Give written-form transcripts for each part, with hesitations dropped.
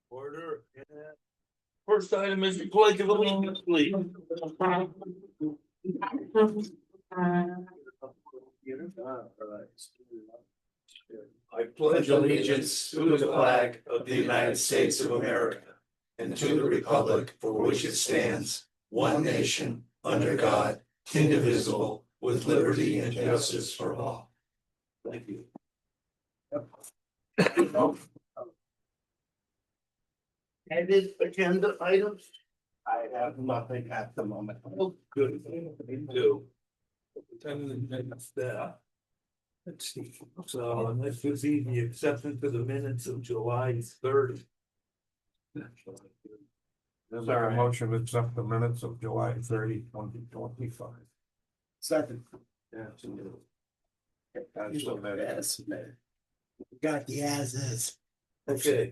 Order. First item is the pledge of allegiance, please. I pledge allegiance to the flag of the United States of America and to the republic for which it stands, one nation, under God, indivisible, with liberty and justice for all. Thank you. Added agenda items? I have nothing at the moment. Oh, good. Me too. That. Let's see, so next would be the acceptance of the minutes of July 3rd. Is there a motion to accept the minutes of July 30, 2025? Second. Yeah. Yes. Got the as is. Okay,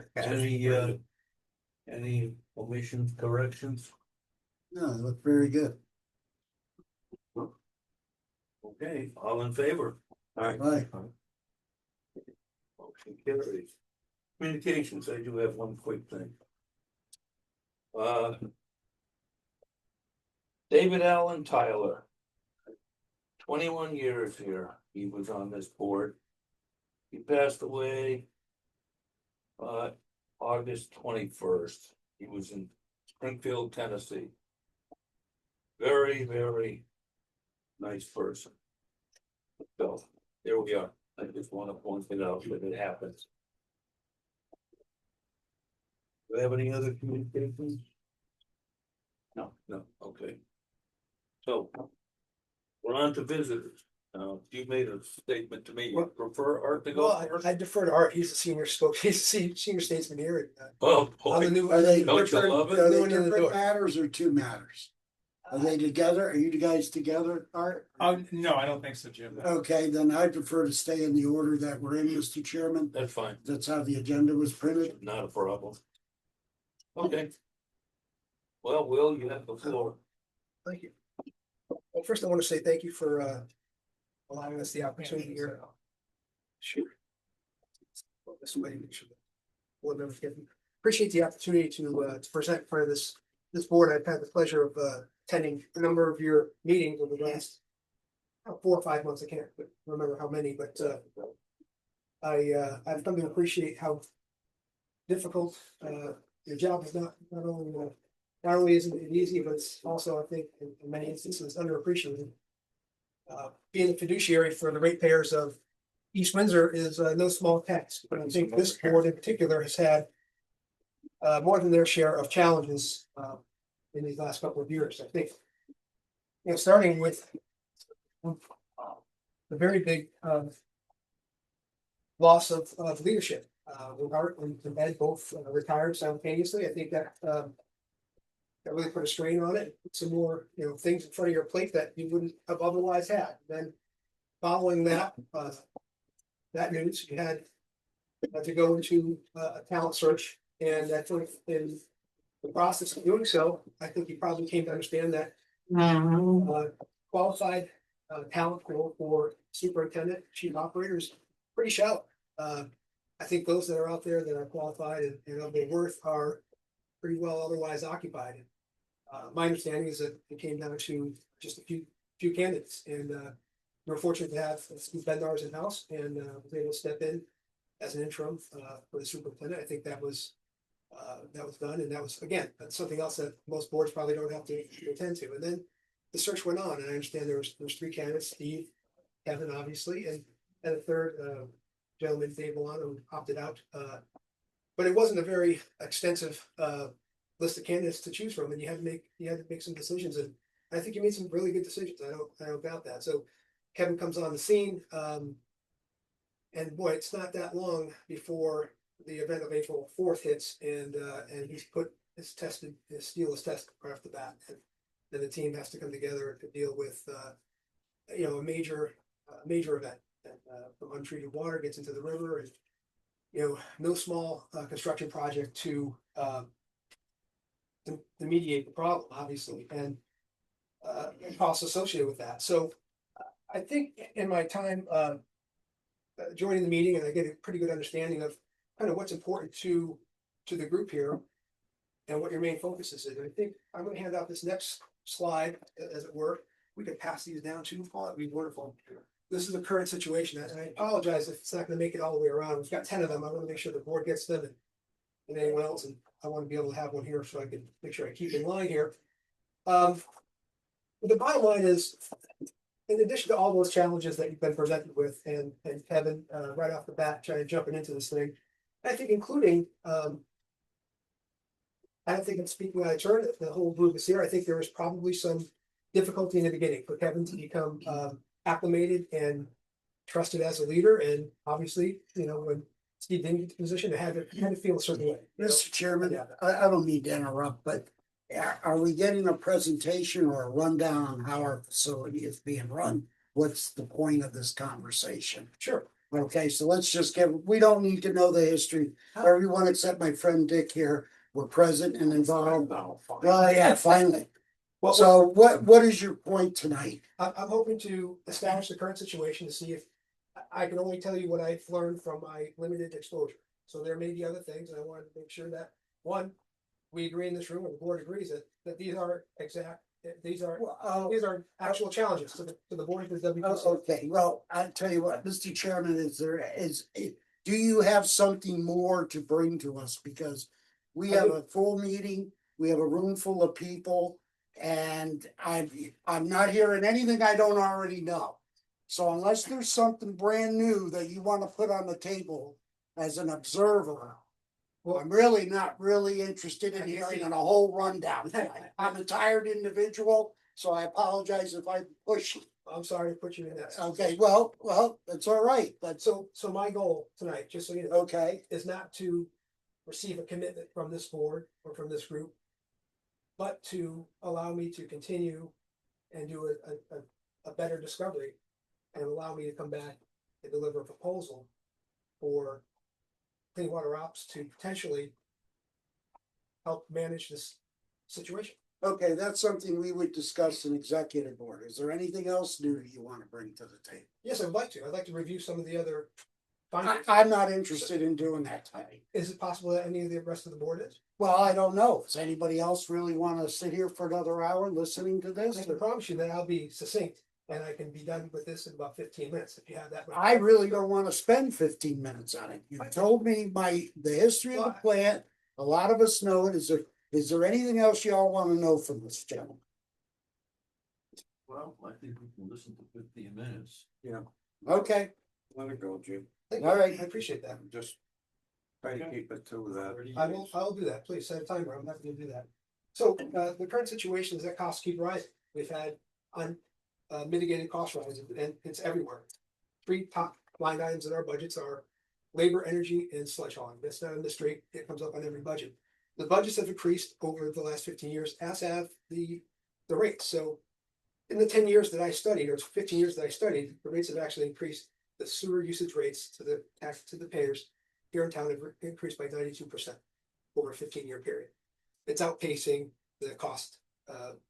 any omissions, corrections? No, they look very good. Okay, all in favor? Right. Motion carries. Communications, I do have one quick thing. David Allen Tyler. 21 years here, he was on this board. He passed away August 21st. He was in Springfield, Tennessee. Very, very nice person. So there we are. I just want to point it out that it happens. Do we have any other communications? No, okay. So we're on to visitors. You made a statement to me. You prefer Art to go Well, first? I defer to Art. He's the senior senior statesman here. Oh, On the boy. new, Are they Don't you love it? Are they New one in the different door. matters or two matters? Are they together? Are you guys together, Art? No, I don't think so, Jim. Okay, then I prefer to stay in the order that we're in, Mr. Chairman. That's fine. That's how the agenda was printed. Not a problem. Okay. Well, Will, you have the floor. Thank you. Well, first I want to say thank you for allowing us the opportunity here. Sure. Well, this way, make sure that board members get. Appreciate the opportunity to present in front of this board. I've had the pleasure of attending a number of your meetings over the last 4 or 5 months. I can't remember how many, but I've come to appreciate how difficult your job is. Not only isn't it easy, but it's also, I think, in many instances, underappreciated. Being a fiduciary for the ratepayers of East Windsor is no small task, but I think this board in particular has had more than their share of challenges in these last couple of years. I think, starting with the very big loss of leadership. When Art and Ed both retired simultaneously, I think that really put a strain on it. Put some more, things in front of your plate that you wouldn't have otherwise had. Then, following that news, you had to go into a talent search, and I think in the process of doing so, I think you probably came to understand that qualified talent pool for superintendent, chief operators, pretty shallow. I think those that are out there that are qualified and of their worth are pretty well otherwise occupied. My understanding is that it came down to just a few candidates, and we're fortunate to have Steve Bednar's in house and was able to step in as an interim for the superintendent. I think that was done, and that was, again, that's something else that most boards probably don't have to attend to. And then the search went on, and I understand there's 3 candidates: Steve, Kevin, obviously, and a third gentleman, Dave Milano, who opted out. But it wasn't a very extensive list of candidates to choose from, and you had to make some decisions, and I think you made some really good decisions. I don't doubt that. So Kevin comes on the scene, and boy, it's not that long before the event of April 4th hits, and he's put his steel is tested right off the bat, and then the team has to come together to deal with a major event. And, from untreated water gets into the river, and no small construction project to mediate the problem, obviously, and costs associated with that. So I think in my time joining the meeting, and I get a pretty good understanding of kind of what's important to the group here. And what your main focus is. And I think I'm gonna hand out this next slide, as it were. We could pass these down to Paul, that'd be wonderful. This is the current situation, and I apologize if it's not gonna make it all the way around. We've got 10 of them. I wanna make sure the board gets them and anyone else, and I wanna be able to have one here so I can make sure I keep in line here. The bottom line is, in addition to all those challenges that you've been presented with, and Kevin, right off the bat, trying to jumping into this thing, I think including, I don't think I'm speaking out of turn, the whole group is here. I think there was probably some difficulty in the beginning for Kevin to become acclimated and trusted as a leader. And obviously, when Steve didn't get the position, it had to feel a certain way. Mr. Chairman, Yeah. I don't mean to interrupt, but are we getting a presentation or a rundown on how our facility is being run? What's the point of this conversation? Sure. Okay, so let's just we don't need to know the history. Everyone except my friend Dick here were present and involved. Well, yeah, finally. Well, So what is your point tonight? I'm hoping to establish the current situation to see if I can only tell you what I've learned from my limited exposure. So there may be other things, and I wanted to make sure that, one, we agree in this room, and the board agrees that these are these are actual challenges to the board of the WPC. Okay, well, I'll tell you what, Mr. Chairman, do you have something more to bring to us? Because we I have do. a full meeting, we have a room full of people, and I'm not hearing anything I don't already know. So unless there's something brand new that you want to put on the table as an observer, well, I'm really not really interested in hearing a whole rundown. I'm a tired individual, so I apologize if I push you. I'm sorry to put you in that. Okay, well, that's all right, but So my goal tonight, just so you know, okay, is not to receive a commitment from this board or from this group, but to allow me to continue and do a better discovery, and allow me to come back and deliver a proposal for clean water ops to potentially help manage this situation. okay, that's something we would discuss in executive board. Is there anything else new you want to bring to the table? Yes, I'd like to. I'd like to review some of the other findings. I'm not interested in doing that tonight. Is it possible that any of the rest of the board is? Well, I don't know. Does anybody else really want to sit here for another hour listening to I this? can promise you that I'll be succinct and I can be done with this in about 15 minutes if you have that. I really don't want to spend 15 minutes on it. You told me the history of the plant. A lot of us know it. Is there anything else y'all want to know from this gentleman? Well, I think we can listen to 15 minutes. Okay, Let it go, Jim. Thank you. all right. I appreciate that. Just try to keep it to that. I'll do that. Please set a timer. I'm happy to do that. So the current situation is that costs keep rising. We've had mitigated cost rises, and it's everywhere. Three top line items in our budgets are labor, energy, and sludge hauling. That's not a mystery. It comes up on every budget. The budgets have increased over the last 15 years, as have the rates. So in the 10 years that I studied, or 15 years that I studied, the rates have actually increased. The sewer usage rates to the payers here in town have increased by 92% over a 15-year period. It's outpacing the cost,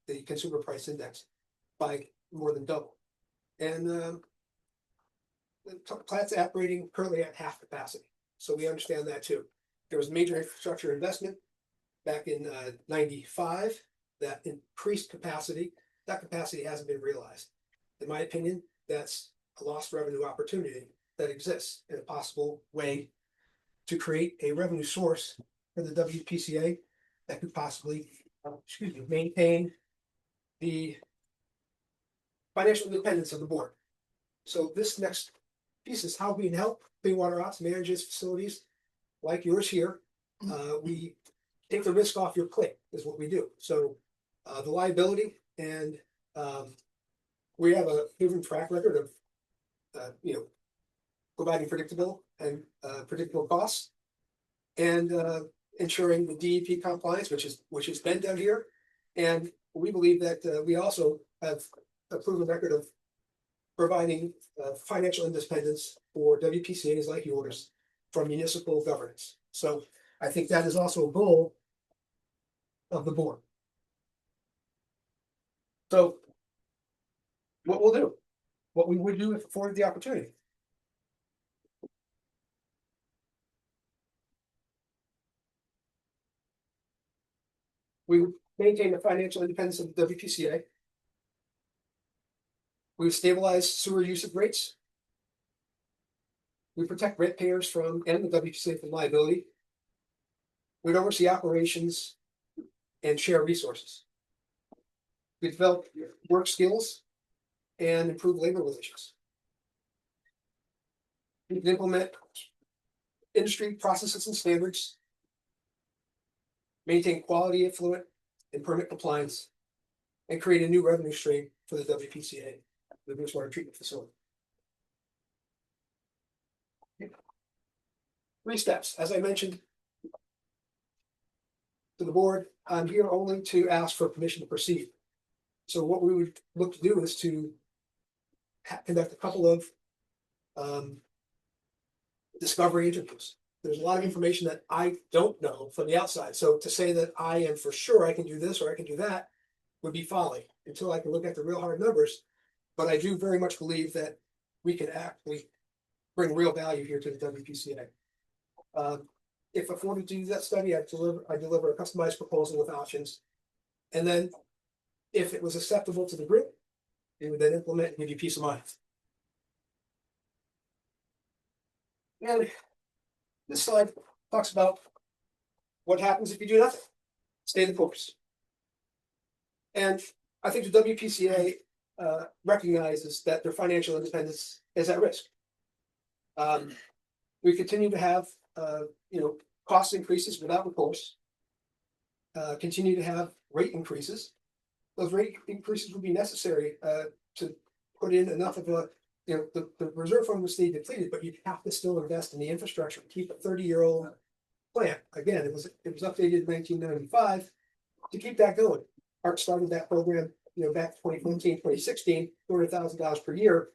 the consumer price index, by more than double. And the plant's operating currently at half capacity. So we understand that too. There was major infrastructure investment back in 95 that increased capacity. That capacity hasn't been realized. In my opinion, that's a lost revenue opportunity that exists in a possible way to create a revenue source for the WPCA that could possibly, maintain the financial independence of the board. So this next piece is how we can help Clean Water Ops manage its facilities like yours here. We take the risk off your plate is what we do. So the liability and we have a proven track record of providing predictable costs and ensuring the DEP compliance, which has been done here. And we believe that we also have a proven record of providing financial independence for WPCAs like yours from municipal governance. So I think that is also a goal of the board. So what we'll do, what we would do if afforded the opportunity. We maintain the financial independence of the WPCA. We've stabilized sewer usage rates. We protect ratepayers from, and the WPCA from liability. We'd oversee operations and share resources. We develop work skills and improve labor relations. We can implement industry processes and standards, maintain quality, affluent, and permit compliance, and create a new revenue stream for the WPCA, the wastewater treatment facility. 3 steps, as I mentioned to the board, I'm here only to ask for permission to proceed. So what we would look to do is to conduct a couple of discovery interviews. There's a lot of information that I don't know from the outside. So to say that I am for sure I can do this or I can do that would be folly until I can look at the real hard numbers. But I do very much believe that we can actually bring real value here to the WPCA. If afforded to do that study, I deliver a customized proposal with options. And then if it was acceptable to the group, we would then implement and give you peace of mind. And this slide talks about what happens if you do nothing. Stay the course. And I think the WPCA recognizes that their financial independence is at risk. We continue to have cost increases without recourse. Continue to have rate increases. Those rate increases would be necessary to put in enough of a, the reserve fund was stay depleted, but you'd have to still invest in the infrastructure, keep a 30-year-old plant. Again, it was updated in 1995 to keep that going. Art started that program, back 2014, 2016, $200,000 per year.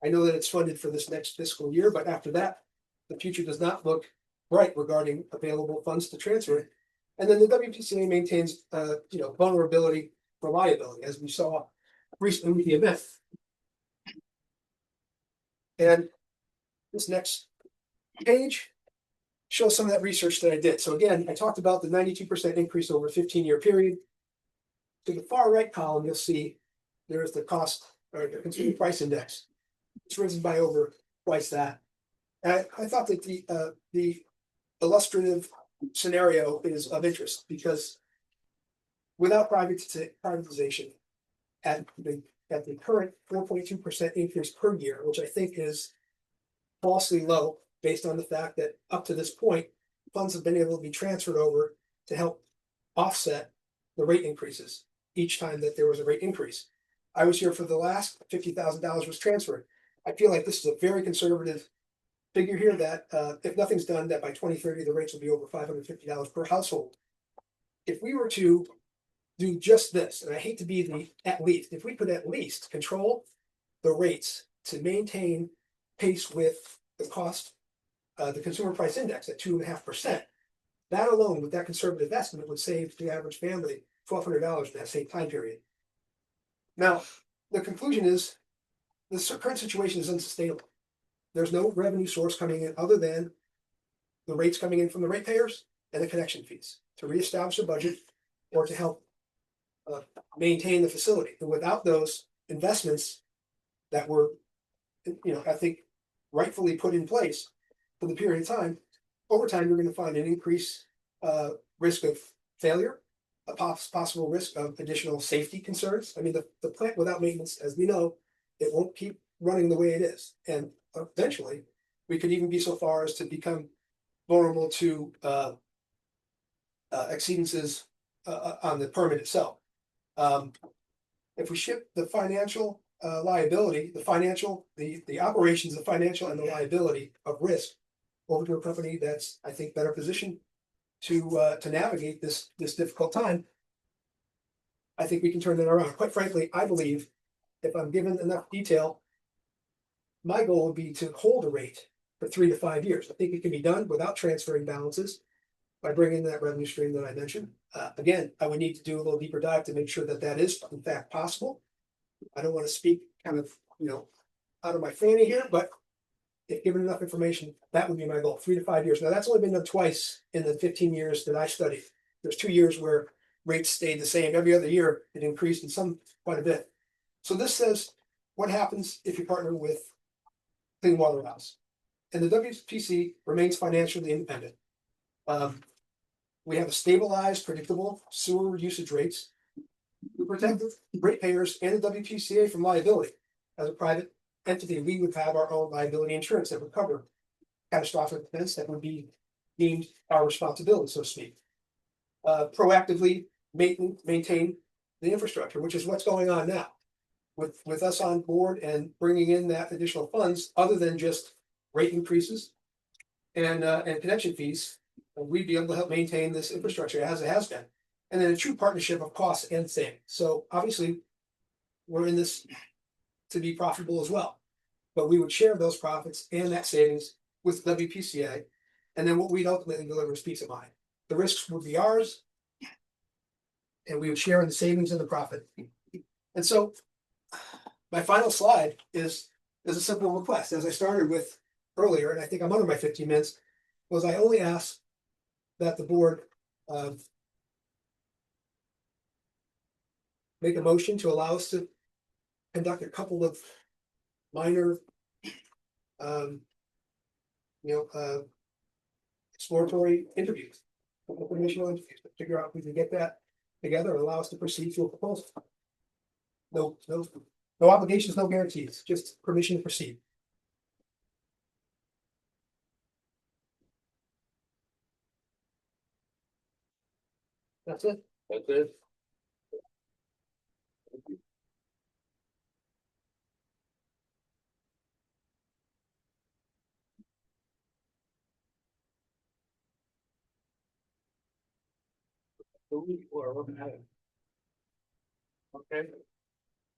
I know that it's funded for this next fiscal year, but after that, the future does not look bright regarding available funds to transfer it. And then the WPCA maintains, vulnerability for liability, as we saw recently with the event. And this next page shows some of that research that I did. So again, I talked about the 92% increase over a 15-year period. To the far right column, you'll see there's the cost or the consumer price index. It's risen by over twice that. And I thought that the illustrative scenario is of interest because without privatization, at the current 4.2% increase per year, which I think is falsely low based on the fact that up to this point, funds have been able to be transferred over to help offset the rate increases each time that there was a rate increase. I was here for the last $50,000 was transferred. I feel like this is a very conservative figure here that if nothing's done, that by 2030, the rates will be over $550 per household. If we were to do just this, and I hate to be the at least, if we could at least control the rates to maintain pace with the cost, the consumer price index at 2.5%, that alone with that conservative estimate would save the average family $1,200 in that same time period. Now, the conclusion is the current situation is unsustainable. There's no revenue source coming in other than the rates coming in from the ratepayers and the connection fees to reestablish a budget or to help maintain the facility. And without those investments that were, I think rightfully put in place for the period of time, over time, you're going to find an increased risk of failure, a possible risk of additional safety concerns. I mean, the plant without maintenance, as we know, it won't keep running the way it is. And eventually, we could even be so far as to become vulnerable to exceedances on the permit itself. If we shift the financial liability, the operations, the financial and the liability of risk over to a company that's, I think, better positioned to navigate this difficult time, I think we can turn that around. Quite frankly, I believe if I'm given enough detail, my goal would be to hold a rate for 3 to 5 years. I think it can be done without transferring balances by bringing in that revenue stream that I mentioned. Again, I would need to do a little deeper dive to make sure that that is in fact possible. I don't want to speak kind of, out of my fanny here, but if given enough information, that would be my goal, 3 to 5 years. Now that's only been done twice in the 15 years that I studied. There's 2 years where rates stayed the same. Every other year, it increased in some quite a bit. So this says what happens if you partner with Clean Water House. And the WPC remains financially independent. We have a stabilized, predictable sewer usage rates. We protect the ratepayers and the WPCA from liability. As a private entity, we would have our own liability insurance that would cover catastrophic events that would be deemed our responsibility, so to speak. Proactively maintain the infrastructure, which is what's going on now. With us on board and bringing in that additional funds, other than just rate increases and connection fees, we'd be able to help maintain this infrastructure as it has been. And then a true partnership of costs and savings. So obviously, we're in this to be profitable as well. But we would share those profits and that savings with WPCA. And then what we'd ultimately deliver is peace of mind. The risks would be ours. And we would share in the savings and the profit. And so my final slide is a simple request, as I started with earlier, and I think I'm under my 15 minutes, was I only ask that the board make a motion to allow us to conduct a couple of minor exploratory interviews, informational interviews, to figure out if we can get that together and allow us to proceed to a proposal. No obligations, no guarantees, just permission to proceed. That's it. That's it. Okay.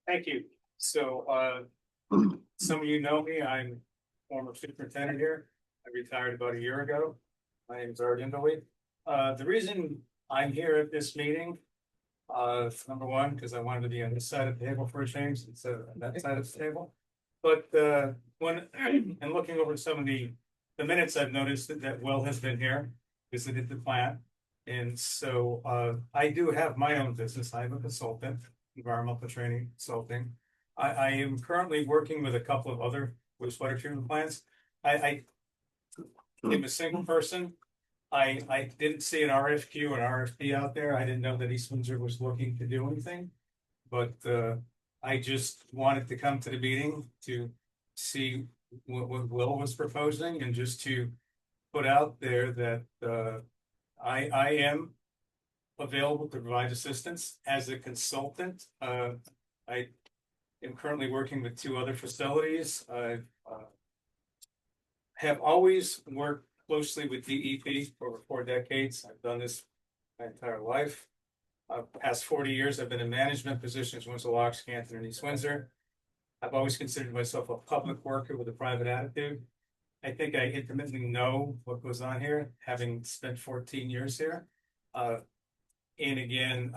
Thank you. So, some of you know me, I'm former superintendent here. I retired about a year ago. My name is Art Indley. The reason I'm here at this meeting, number one, because I wanted to be on this side of the table for a change instead of on that side of the table. But when and looking over some of the minutes, I've noticed that Will has been here, visited the plant. And so I do have my own business. I'm a consultant, environmental training consulting. I am currently working with a couple of other wastewater treatment plants. I am a single person. I didn't see an RFQ or RFP out there. I didn't know that East Windsor was looking to do anything. But I just wanted to come to the meeting to see what Will was proposing and just to put out there that I am available to provide assistance as a consultant. I am currently working with 2 other facilities. I have always worked closely with DEP for over 4 decades. I've done this my entire life. Past 40 years, I've been in management positions, Windsor, Locks, Canton, and East Windsor. I've always considered myself a public worker with a private attitude. I think I intimately know what goes on here, having spent 14 years here. And again,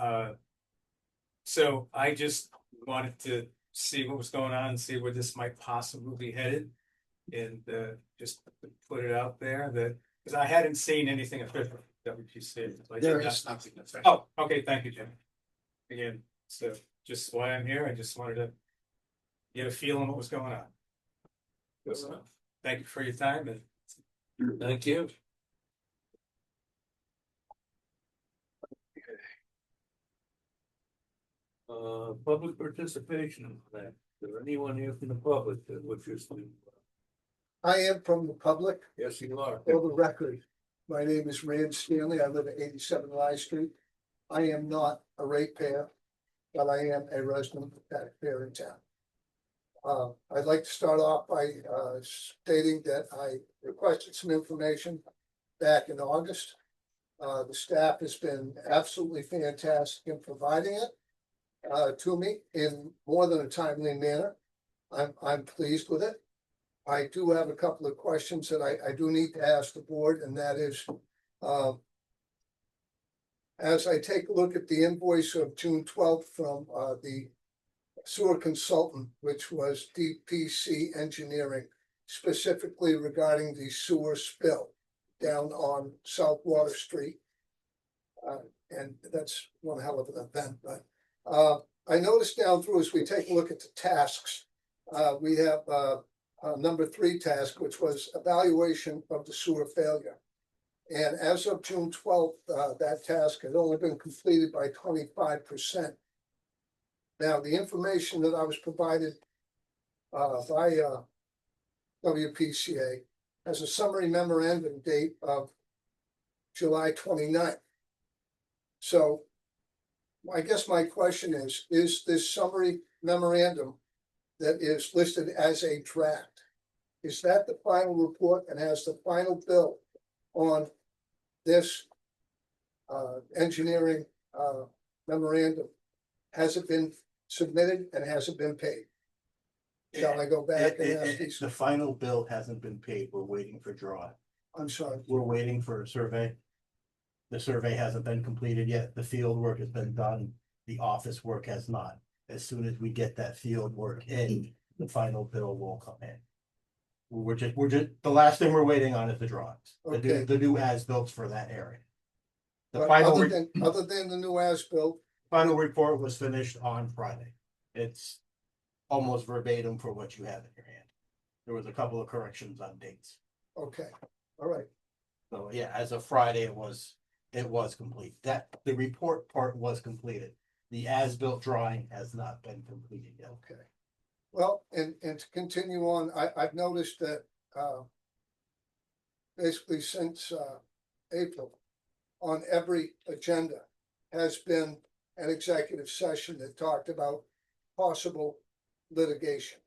so I just wanted to see what was going on and see where this might possibly be headed. And just put it out there that, because I hadn't seen anything official WPC. There is nothing official. Oh, okay, thank you, Jim. Again, so just why I'm here, I just wanted to get a feel on what was going on. So, thank you for your time and Thank you. Public participation in that. Is there anyone here from the public that wishes to? I am from the public. Yes, you are. For the record, my name is Rand Stanley. I live at 87 Lye Street. I am not a ratepayer, but I am a resident taxpayer in town. I'd like to start off by stating that I requested some information back in August. The staff has been absolutely fantastic in providing it to me in more than a timely manner. I'm pleased with it. I do have a couple of questions that I do need to ask the board, and that is, as I take a look at the invoice of June 12th from the sewer consultant, which was DPC Engineering, specifically regarding the sewer spill down on South Water Street. And that's one hell of an event, but, I noticed down through as we take a look at the tasks, we have, number 3 task, which was evaluation of the sewer failure. And as of June 12th, that task had only been completed by 25%. Now, the information that I was provided by WPCA has a summary memorandum date of July 29th. So I guess my question is this summary memorandum that is listed as a draft, is that the final report and has the final bill on this engineering memorandum? Has it been submitted and has it been paid? Shall I go back and ask these? The final bill hasn't been paid. We're waiting for draw. I'm sorry. We're waiting for a survey. The survey hasn't been completed yet. The field work has been done. The office work has not. As soon as we get that field work in, the final bill will come in. We're just, the last thing we're waiting on is the drawings, Okay. the new as-built for that area. The But final, other than the new as-built, final report was finished on Friday. It's almost verbatim for what you have in your hand. There was a couple of corrections on dates. okay, all right, So yeah, as of Friday, it was complete. That the report part was completed. The as-built drawing has not been completed yet. okay. Well, and to continue on, I've noticed that basically since April, on every agenda has been an executive session that talked about possible litigation.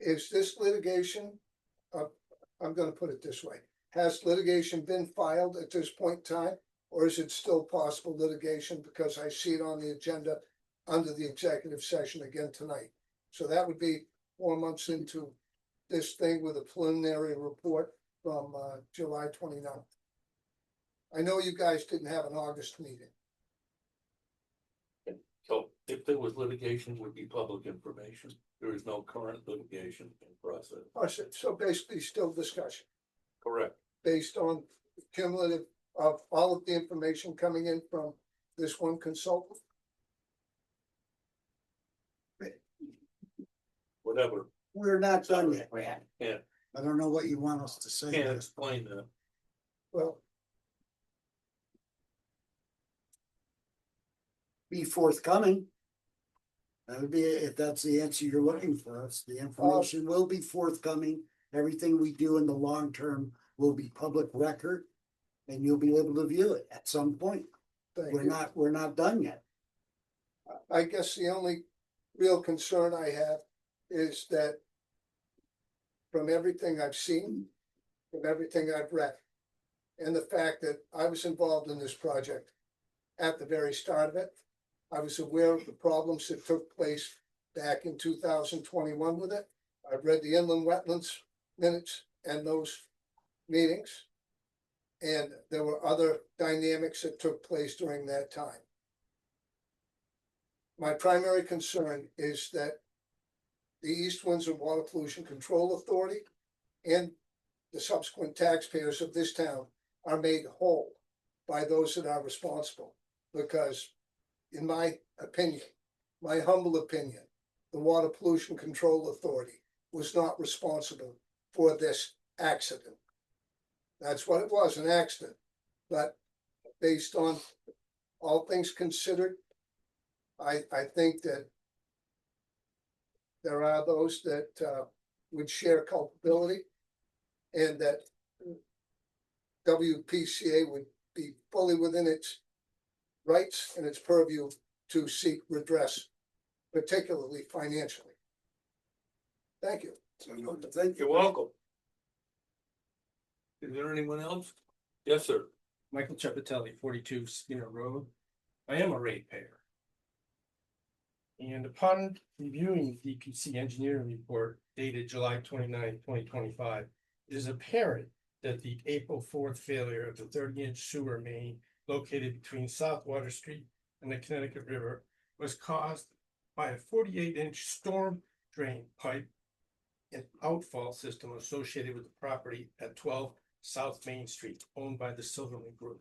Is this litigation, I'm gonna put it this way, has litigation been filed at this point in time? Or is it still possible litigation because I see it on the agenda under the executive session again tonight? So that would be 4 months into this thing with a preliminary report from July 29th. I know you guys didn't have an August meeting. So if there was litigation, it would be public information. There is no current litigation in process. So basically still discussion Correct. based on cumulative of all of the information coming in from this one consultant. Whatever. We're not done yet, Brad. Yeah. I don't know what you want us to say. Can't explain that. Well, Be forthcoming. That would be, if that's the answer you're looking for us, the information will be forthcoming. Everything we do in the long term will be public record. And you'll be able to view it at some point. thank We're you. not done yet. I guess the only real concern I have is that from everything I've seen, from everything I've read, and the fact that I was involved in this project at the very start of it, I was aware of the problems that took place back in 2021 with it. I've read the inland wetlands minutes and those meetings. And there were other dynamics that took place during that time. My primary concern is that the East Windsor Water Pollution Control Authority and the subsequent taxpayers of this town are made whole by those that are responsible. Because in my opinion, my humble opinion, the Water Pollution Control Authority was not responsible for this accident. That's what it was, an accident. But based on all things considered, I think that there are those that would share culpability and that WPCA would be fully within its rights and its purview to seek redress, particularly financially. Thank you. Thank You're welcome. Is there anyone else? Yes, sir. Michael Cepatelli, 42 Skinner Road. I am a ratepayer. And upon reviewing the DPC engineering report dated July 29, 2025, it is apparent that the April 4th failure of the 30-inch sewer main located between South Water Street and the Connecticut River was caused by a 48-inch storm drain pipe and outfall system associated with the property at 12 South Main Street, owned by the Silverman Group.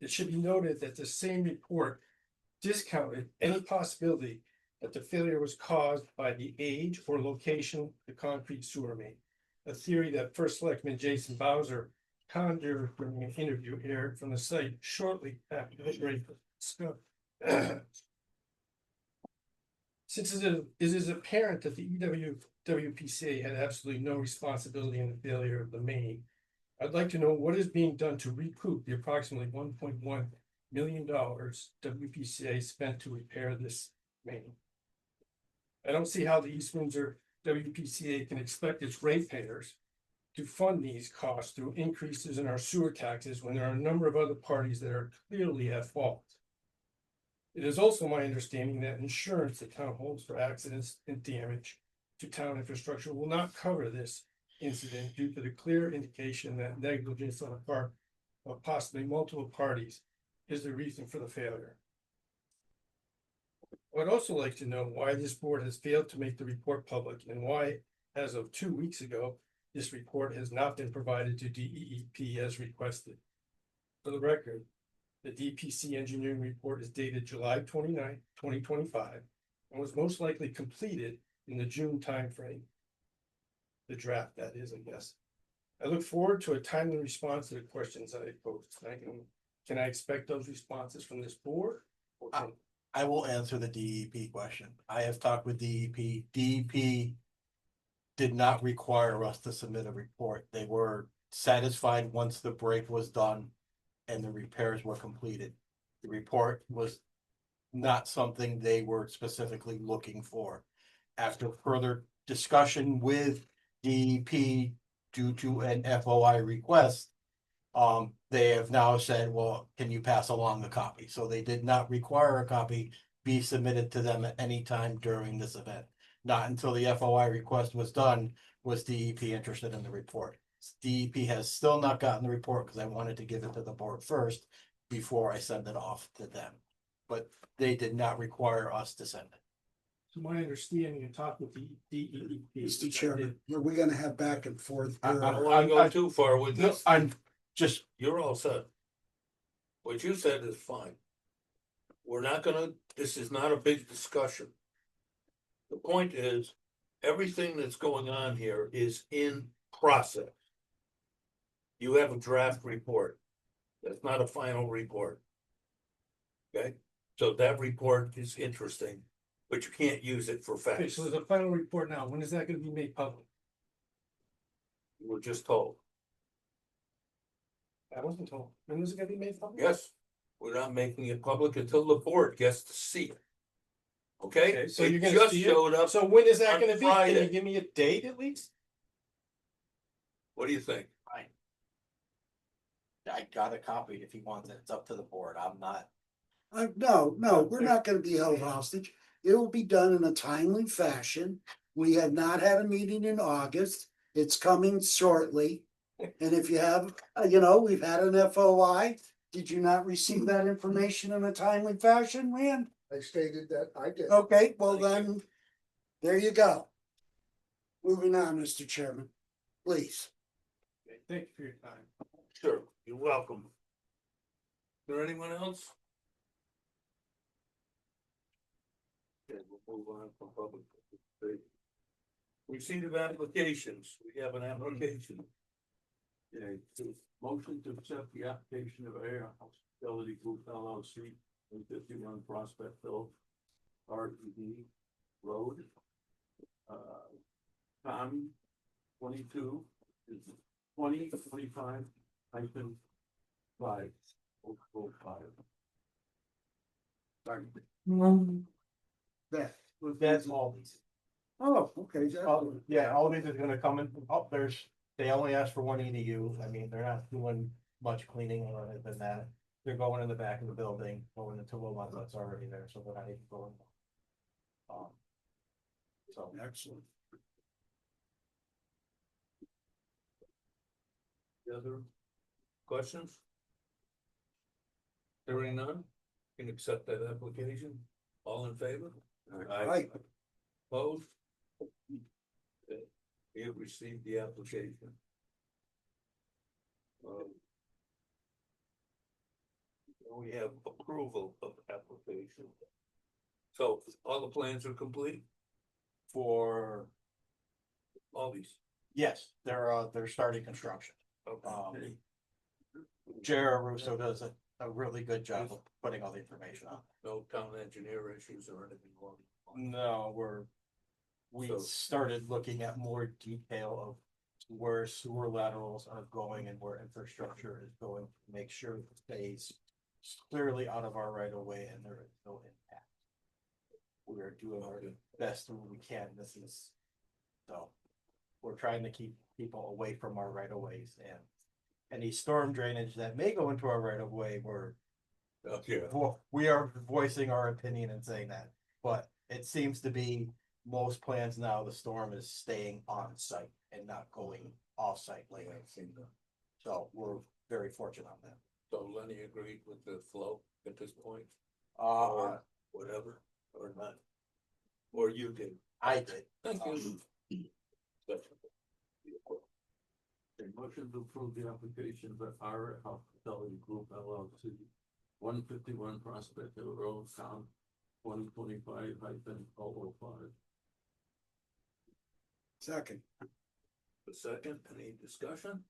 It should be noted that the same report discounted any possibility that the failure was caused by the age or location of the concrete sewer main, a theory that First Selectman Jason Bowser conjured during an interview aired from the site shortly after the break was discovered. Since it is apparent that the Ewwppca had absolutely no responsibility in the failure of the main, I'd like to know what is being done to recoup the approximately $1.1 million WPCA spent to repair this main. I don't see how the East Windsor WPCA can expect its ratepayers to fund these costs through increases in our sewer taxes when there are a number of other parties that are clearly at fault. It is also my understanding that insurance the town holds for accidents and damage to town infrastructure will not cover this incident due to the clear indication that negligence on the part of possibly multiple parties is the reason for the failure. I would also like to know why this board has failed to make the report public and why, as of 2 weeks ago, this report has not been provided to DEEP as requested. For the record, the DPC engineering report is dated July 29, 2025, and was most likely completed in the June timeframe. The draft, that is, I guess. I look forward to a timely response to the questions that I posed. Can I expect those responses from this board? Or from I will answer the DEP question. I have talked with DEP. DEP did not require us to submit a report. They were satisfied once the break was done and the repairs were completed. The report was not something they were specifically looking for. After further discussion with DEP due to an FOI request, they have now said, well, can you pass along the copy? So they did not require a copy be submitted to them at any time during this event. Not until the FOI request was done was DEP interested in the report. DEP has still not gotten the report because I wanted to give it to the board first before I send it off to them. But they did not require us to send it. To my understanding, and talk with the DEP. Mr. Chairman, are we gonna have back and forth? I don't wanna go too far with No, this. I'm just, You're all set. What you said is fine. We're not gonna, this is not a big discussion. The point is, everything that's going on here is in process. You have a draft report. That's not a final report. Okay, so that report is interesting, but you can't use it for Okay, facts. so there's a final report now. When is that gonna be made public? You were just told, I wasn't told. When is it gonna be made public? yes, we're not making it public until the board gets to see it. Okay, Okay, so it you're gonna just see it? showed up. So when is that on gonna be? Can Friday. you give me a date at least? What do you think? I got a copy if he wants it. It's up to the board. I'm not. No, we're not gonna be held hostage. It will be done in a timely fashion. We have not had a meeting in August. It's coming shortly. And if you have, we've had an FOI. Did you not receive that information in a timely fashion, Rand? I stated that I did. Okay, well then, there you go. Moving on, Mr. Chairman, please. Okay, thank you for your time. Sure, you're welcome. Is there anyone else? Okay, we'll move on from public. Receipt of applications, we have an application. Okay, motion to accept the application of Air Hospitality Group LLC, 51 Prospect Hill, RED Road. Time 22 is 2025 hyphen 5. That's all these. Oh, okay. Yeah, all these is gonna come in, they only asked for one EDU. I mean, they're not doing much cleaning or anything than that. They're going in the back of the building, going into a lot that's already there, so they're not even going. So. Excellent. The other questions? Hearing none, can accept that application, all in favor? Right. Opposed? Okay. You have received the application. We have approval of application. So all the plans are complete, For, all these, yes, they're starting construction. okay, Jared Russo does a really good job of putting all the information on. no town engineer issues or anything along. No, we So- started looking at more detail of where sewer laterals are going and where infrastructure is going to make sure it stays clearly out of our right of way and there is no impact. We are doing our best we can. This is, so we're trying to keep people away from our right of ways and any storm drainage that may go into our right of way, Okay, we are voicing our opinion and saying that, but it seems to be most plans now, the storm is staying on site and not going off site like I've seen them. So we're very fortunate on that. so Lenny agreed with the flow at this point, Uh, or whatever, or not? Or you did? I did. Thank you. A motion to approve the application for our hospitality group LLC, 151 Prospect Hill Road, Sound, 2025-005. Second. A second, any discussion?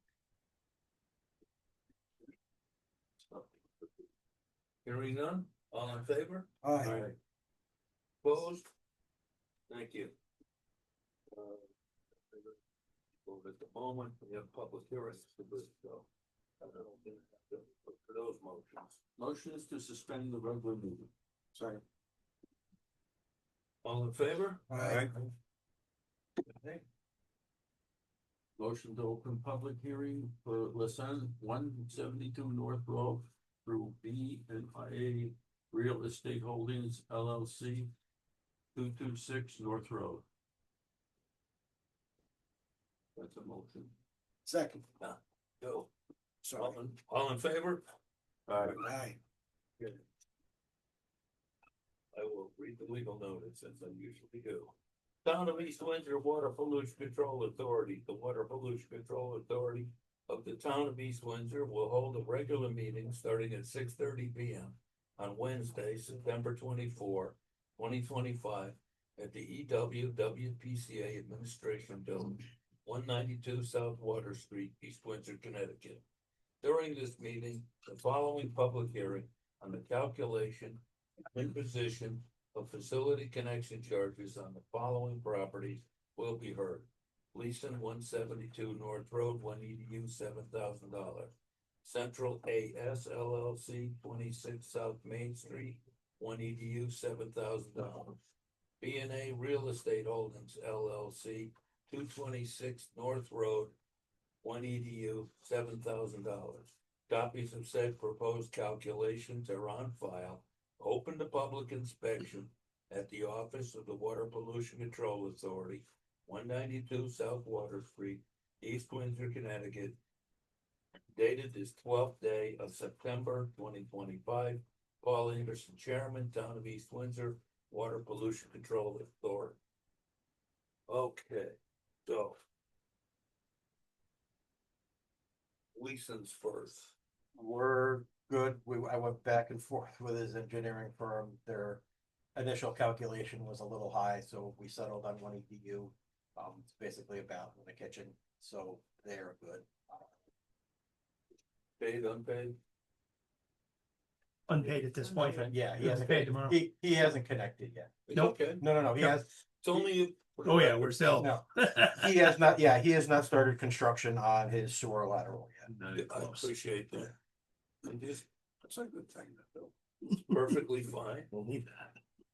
Hearing none, all in favor? Aye. Opposed? Thank you. Well, at the moment, we have public hearings for this, so I don't think I have to look for those motions. Motion is to suspend the regular meeting. Sorry. All in favor? Aye. Okay. Motion to open public hearing for Lasan 172 North Road through B and IA Real Estate Holdings LLC, 226 North Road. That's a motion. Second. Go. Sorry. All in favor? Aye. Good. I will read the legal notice as I usually do. Town of East Windsor Water Pollution Control Authority, the Water Pollution Control Authority of the Town of East Windsor will hold a regular meeting starting at 6:30 p.m. on Wednesday, September 24, 2025, at the Ewwppca Administration Building, 192 South Water Street, East Windsor, Connecticut. During this meeting, the following public hearing on the calculation and imposition of facility connection charges on the following properties will be heard. Leeson 172 North Road, 1 EDU, $7,000. Central AS LLC, 26 South Main Street, 1 EDU, $7,000. B&A Real Estate Holdings LLC, 226 North Road, 1 EDU, $7,000. Copies of said proposed calculations are on file, open to public inspection at the office of the Water Pollution Control Authority, 192 South Water Street, East Windsor, Connecticut. Dated this 12th day of September 2025. Paul Anderson, Chairman, Town of East Windsor, Water Pollution Control Authority. Okay, so. Leeson's first. We're good. I went back and forth with his engineering firm. Their initial calculation was a little high, so we settled on 1 EDU. It's basically a bath and a kitchen, so they're good. Paid, unpaid? Unpaid at this point. Yeah, he He'll hasn't, be paid tomorrow. he hasn't connected yet. It's Nope. okay, No, he Nope. has, it's only. Oh, yeah, we're still. no, he has not, yeah, he has not started construction on his sewer lateral yet. I appreciate that. That's a good thing, though. It's perfectly fine. We'll leave that.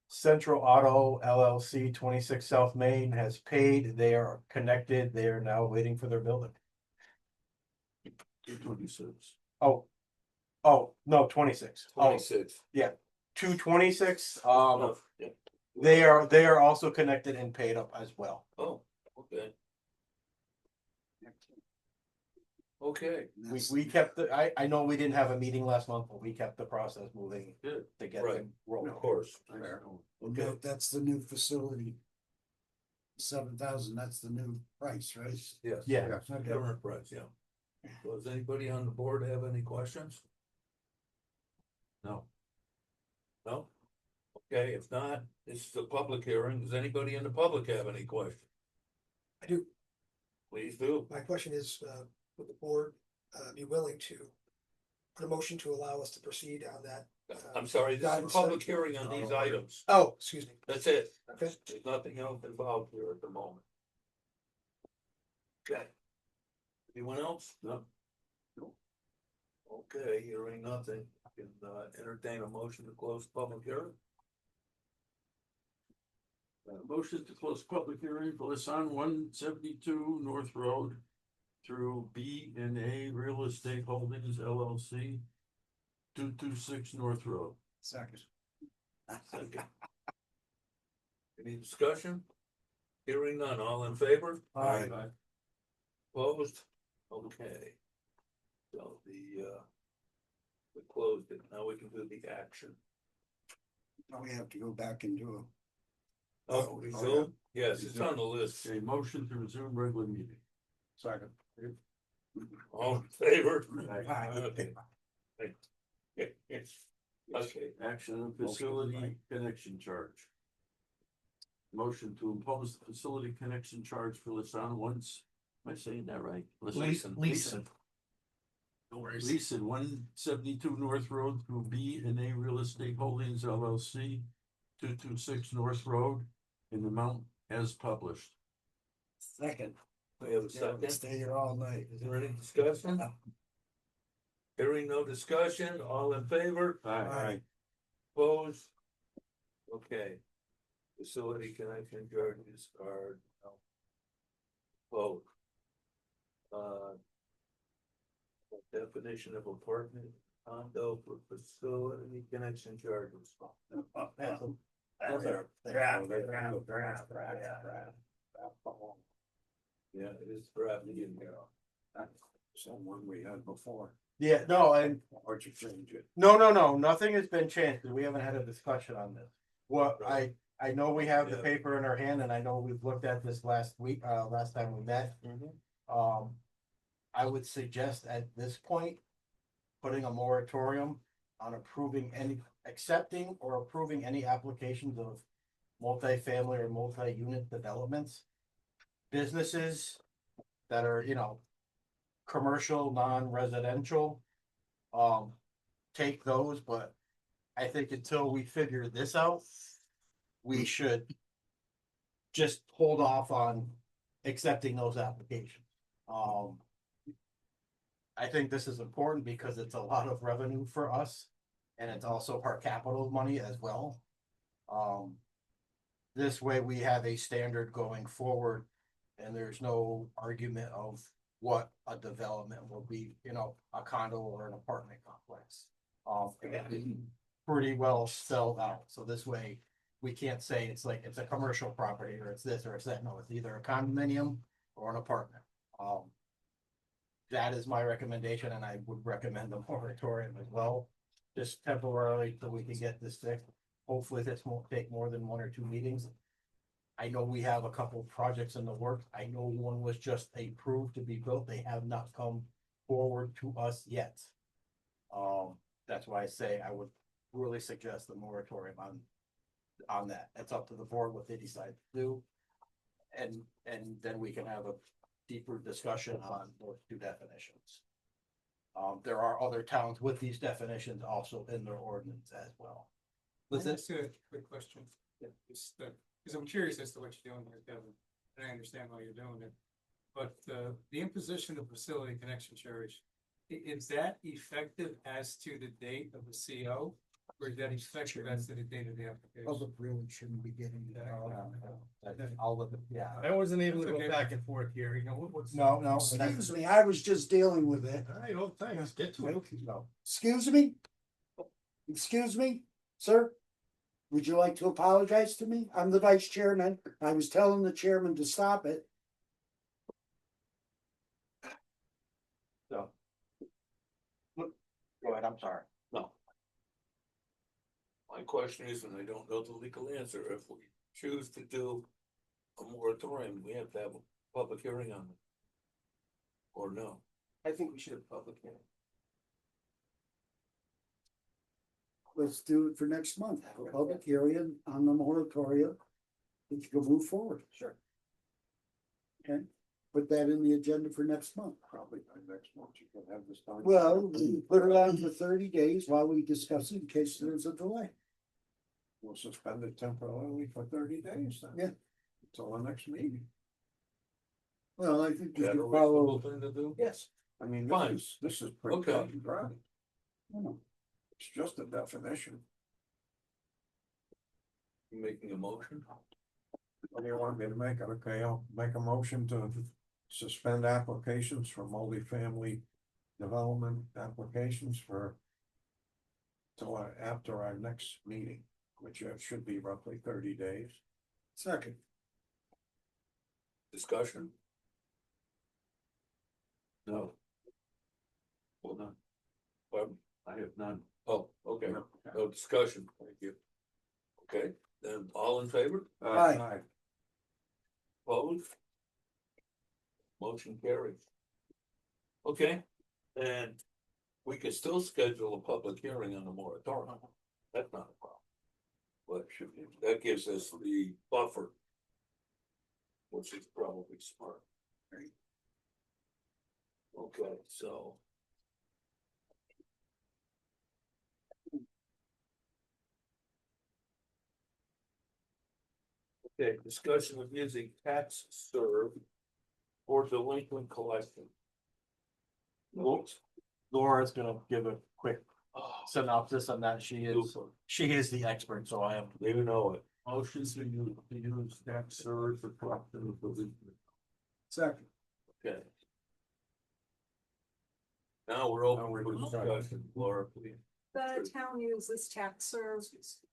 Central Auto LLC, 26 South Main has paid. They are connected. They are now waiting for their building. 226. Oh, no, 26. Oh, 26. 226. Oh, yeah. They are also connected and paid up as well. Oh, okay. Okay, We kept I know we didn't have a meeting last month, but we kept the process moving good, to get Right. them rolling. of course. Okay, that's the new facility. 7,000, that's the new price, right? Yes. Yeah. Okay. Current price, yeah. Does anybody on the board have any questions? No. No? Okay, if not, this is a public hearing. Does anybody in the public have any questions? I do. Please do. My question is, would the board be willing to put a motion to allow us to proceed on that? I'm sorry, this is a guidance public hearing on these items. Oh, excuse me. That's it. Okay. There's nothing else involved here at the moment. Okay. Anyone else? No. No. Okay, hearing nothing, can entertain a motion to close public hearing. Motion to close public hearing for Lisan 172 North Road through B&A Real Estate Holdings LLC, 226 North Road. Second. Okay. Any discussion? Hearing none, all in favor? Aye. Opposed? Okay. So we closed it, now we can do the action. Now we have to go back and do Oh, resume? Yes, it's on the list. A motion to resume regular meeting. Second. All in favor? Aye. Okay, Action on facility connection charge. Motion to impose the facility connection charge for Lisan once, am I saying that right? Leeson. No worries. Leeson 172 North Road through B&A Real Estate Holdings LLC, 226 North Road, in the amount as published. Second. we have a second. Stay here all night. Is there any discussion? Hearing no discussion, all in favor? Aye. Opposed? Okay. Facility connection charges are no. Vote. Definition of apartment condo for facility connection charges. Yeah, it is drafted in there. Someone we had before. Yeah, no, and Why'd you change it? no, nothing has been changed, because we haven't had a discussion on this. What Right. I know we have the Yeah. paper in our hand, and I know we've looked at this last week, last time we met. I would suggest at this point, putting a moratorium on accepting or approving any applications of multifamily or multi-unit developments. Businesses that are, commercial, non-residential, take those, but I think until we figure this out, we should just hold off on accepting those applications. I think this is important because it's a lot of revenue for us, and it's also our capital money as well. This way we have a standard going forward, and there's no argument of what a development will be, a condo or an apartment complex. It'll be pretty well spelled out, so this way we can't say it's like it's a commercial property or it's this or it's that. No, it's either a condominium or an apartment. That is my recommendation, and I would recommend a moratorium as well, just temporarily till we can get this fixed. Hopefully this won't take more than 1 or 2 meetings. I know we have a couple projects in the works. I know one was just approved to be built. They have not come forward to us yet. That's why I say I would really suggest the moratorium on that. It's up to the board what they decide to do. And then we can have a deeper discussion on those 2 definitions. There are other towns with these definitions also in their ordinance as well. Let's ask a quick question. Just, because I'm curious as to what you're doing here, Kevin, and I understand why you're doing it. But the imposition of facility connection charge, is that effective as to the date of the CO? Or is that effective as to the date of the application? Public really shouldn't be getting. I'll look at, yeah. I wasn't able to Okay. go back and forth here, what's. No. Excuse me, I was just dealing with it. All right, old thing, let's get to it. Excuse me? Excuse me, sir? Would you like to apologize to me? I'm the vice chairman. I was telling the chairman to stop it. So. Go ahead, I'm sorry. No. My question is, and I don't know the legal answer, if we choose to do a moratorium, we have to have a public hearing on it. Or no? I think we should have public hearing. let's do it for next month, have a public hearing on the moratorium. We can move forward. Sure. Okay, put that in the agenda for next month. Probably by next month you can have this done. Well, we put it on for 30 days while we discuss it in case there's a delay. We'll suspend it temporarily for 30 days then. Yeah. Until the next meeting. Well, I think Is we that a can follow. reasonable thing to do? Yes. I mean, Fine. this is pretty Okay. cut and dry. Oh, It's just a definition. You making a motion? What do you want me to make? Okay, I'll make a motion to suspend applications for multifamily development applications for till after our next meeting, which should be roughly 30 days. Second. Discussion? No. Well, none. Well, I have none. Oh, okay, no discussion, thank you. Okay, then all in favor? Aye. Opposed? Motion carries. Okay, and we can still schedule a public hearing on the moratorium. That's not a problem. But that gives us the buffer. Which is probably smart. Okay, so. Okay, discussion of using tax serve for delinquent collection. Laura's gonna give a quick Oh, synopsis on that. She is the expert, so I am. you know it. Motions to use tax serve for collection of delinquent. Second. Okay. Now we're open Now we're for discussion. discussion, Laura, please. The town uses tax serve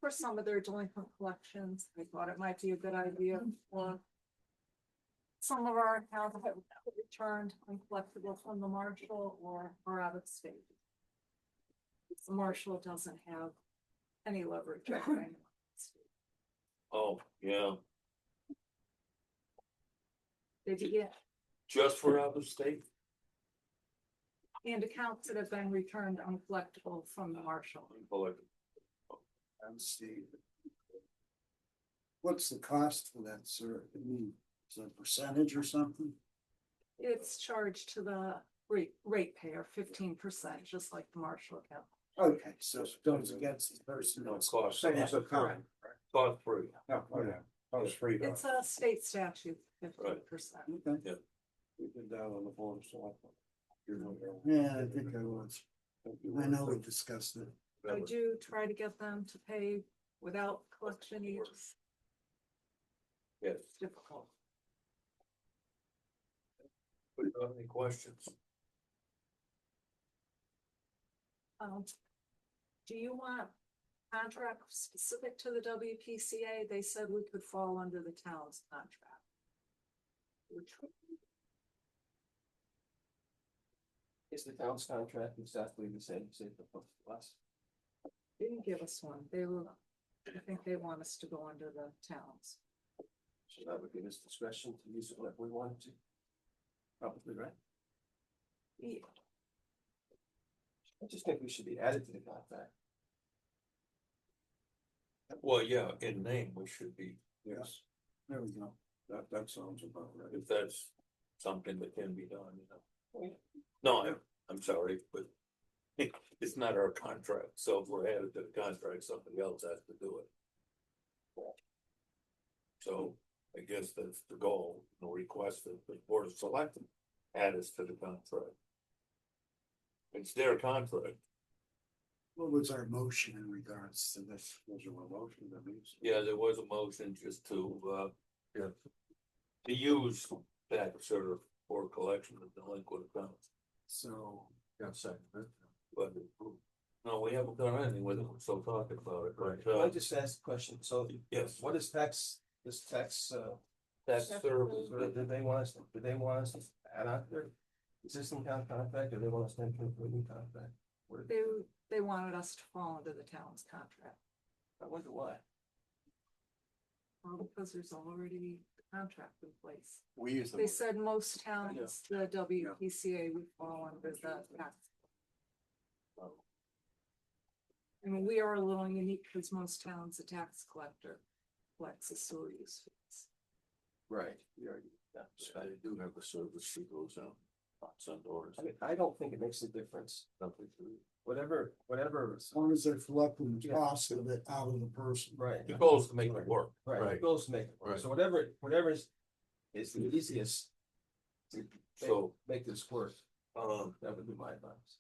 for some of their delinquent collections. I thought it might be a good idea for some of our accounts that were returned uncollectible from the marshal or are out of state. The marshal doesn't have any leverage over anyone. Oh, yeah, Did you get, just for out of state? and accounts that have been returned uncollectible from the marshal? And Steve. What's the cost for that, sir? I mean, is it a percentage or something? It's charged to the ratepayer 15%, just like the marshal account. Okay, so it goes against the person. No cost, Same as a current. cost free. No, yeah, that was free. It's a state statute, 15%. Okay. We've been down on the board of selectmen. Yeah, I think I was. I know we discussed it. I do try to get them to pay without collection each. Yes, It's difficult. put it on any questions? Do you want contract specific to the WPCA? They said we could fall under the town's contract. Which Is the town's contract exactly the same as the last? didn't give us one. They were, I think they want us to go under the towns. So that would give us discretion to use it whatever we wanted to. Probably, right? Yeah. I just think we should be added to the contract. Well, yeah, in name, we should be, Yes, There we go. that sounds about right. if that's something that can be done, you know. No, I'm sorry, but it's not our contract, so if we're added to the contract, somebody else has to do it. So I guess that's the goal, the request that the board of selectmen add us to the contract. It's their contract, What was our motion in regards to this? Was there a motion that means? yeah, there was a motion just to, yeah. To use that sort of for collection of delinquent accounts, So, Yeah, second. but. No, we haven't done anything with it, we're still talking about it, Can but, I just ask a question? So yes, what is this tax, that service. did they want us to add on to their existing town contract, or they want us to enter into a new contract? They wanted us to fall under the town's contract. I wonder why. Well, because there's already a contract in place. We use They said most towns, the WPCA would fall under the tax. I mean, we are a little unique because most towns, the tax collector collects the sewer use fees. Right, we already, I do have a service that goes out, knocks on doors. I mean, I don't think it makes a difference. Whatever, As long as they're collecting the cost of it out of the person. right. The goal is to make it work. Right, Right. it goes to make it work. Right. So whatever is the easiest to So, make this work, that would be my advice.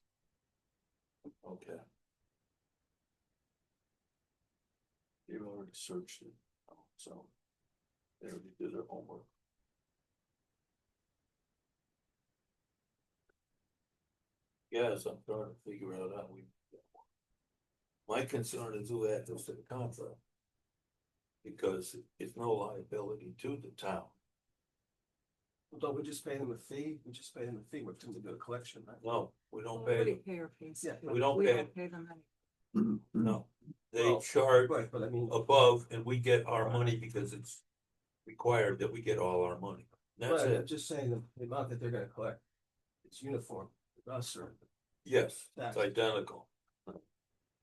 Okay. They've already searched it, so they already did their homework. Yes, I'm trying to figure out how we. My concern is who adds us to the contract. Because it's no liability to the town. Don't we just pay them a fee? We just pay them a fee, we're to do a collection, right? No, we don't We pay already them, pay our fees. Yeah, we don't pay pay them any. no. They Well, charge Right, but I mean, above and we get our money because it's required that we get all our money. That's right, I'm it. just saying the amount that they're gonna collect, it's uniform with us or. Yes, Tax. it's identical.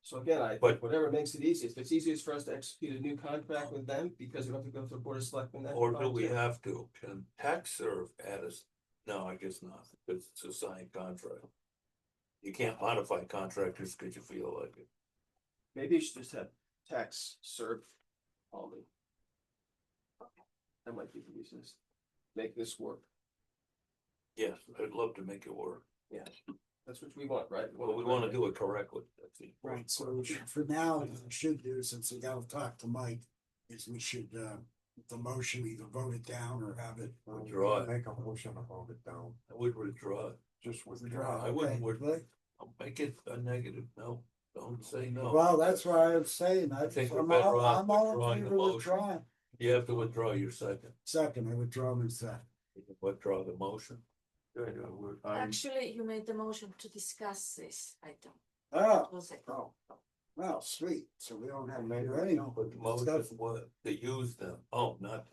So again, I But- think whatever makes it easiest, if it's easiest for us to execute a new contract with them because we don't have to go through a board of selectmen. that's Or do fine we too. have to, can tax serve add us? No, I guess not, because it's a signed contract. You can't modify contractors because you feel like it. Maybe you should just have tax serve only. That might be the easiest. Make this work. Yes, I'd love to make it work. Yeah, that's what we want, right? Well, we wanna do it correctly. That's the important Right, so part. for now, what we should do, since we gotta talk to Mike, is we should, the motion either vote it down or have it. Withdraw it. Make a motion to vote it down. I would withdraw it. Just withdraw. I wouldn't okay. withdraw. I'll make it a negative, no, don't say no. Well, that's what I was saying, I think we're I'm better all, off I'm all withdrawing in the favor of motion. withdrawing. You have to withdraw your second. Second, I withdraw my second. You can withdraw the motion. Actually, you made the motion to discuss this item. Oh, Was it? oh, well, sweet, so we don't have to do anything. But the motion was to use them, oh, not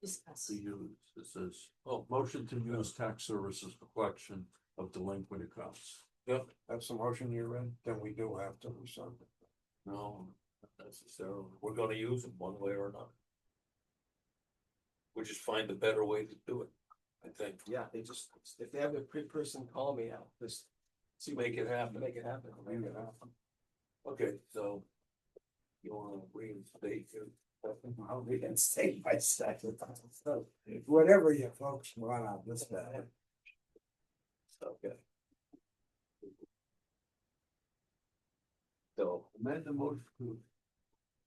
Discuss. To use, it says, oh, motion to use tax services for collection of delinquent accounts. Yep. That's the motion you read, then we do have to do something. No, not necessarily, we're gonna use them one way or another. We just find a better way to do it, I think. Yeah, they just, if they have a person call me out, just. See, Make it happen. Make it happen. Make it happen. Okay, so. You wanna reinstate your second? I'll reinstate my second. So, whatever you folks want on this matter. Okay. So amend the motion to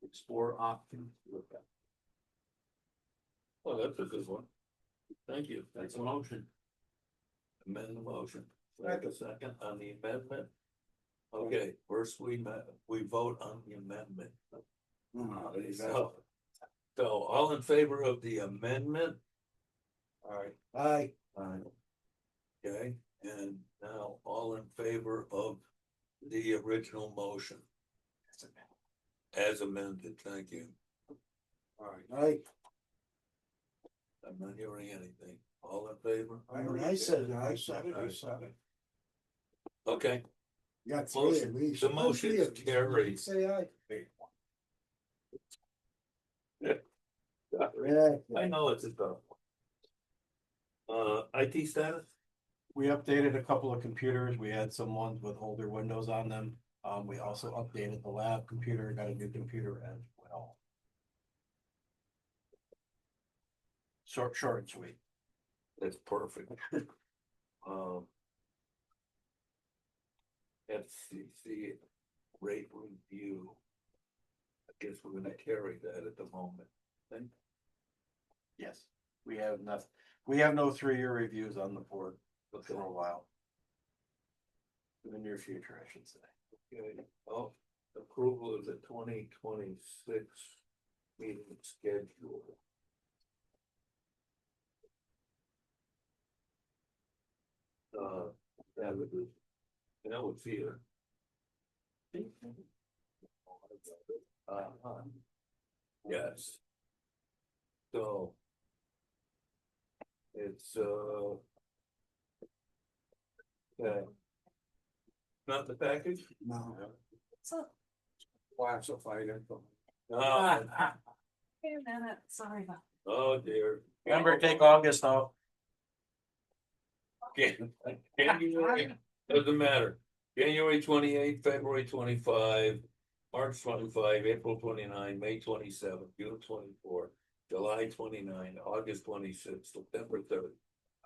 explore options. Well, that's a good one. Thank you. That's a motion. Amend the motion. Second on the amendment. Okay, first we vote on the amendment. So all in favor of the amendment? All right. Aye. Okay, and now all in favor of the original motion? As amended, thank you. All right, Aye. I'm not hearing anything. All in favor? I said it. Okay, You got three Motion- at least. the motion Three is of you. carried. Say aye. Yeah. Yeah. I know it's a tough one. IT status? We updated a couple of computers. We had some ones with older windows on them. We also updated the lab computer, got a new computer as well. Short and sweet. That's perfect. FCC rate review. I guess we're gonna carry that at the moment. Think? Yes, we have enough. We have no 3-year reviews on the board Okay. for a while. In the near future, I should say. Okay, oh, approval of the 2026 meeting schedule. That was here. Yes. So. It's, okay. Not the package? No. So classified info. Oh, Wait a minute, sorry about. oh dear. Remember, take August off. January, doesn't matter. January 28th, February 25, March 25, April 29, May 27, June 24, July 29, August 26, September 3rd,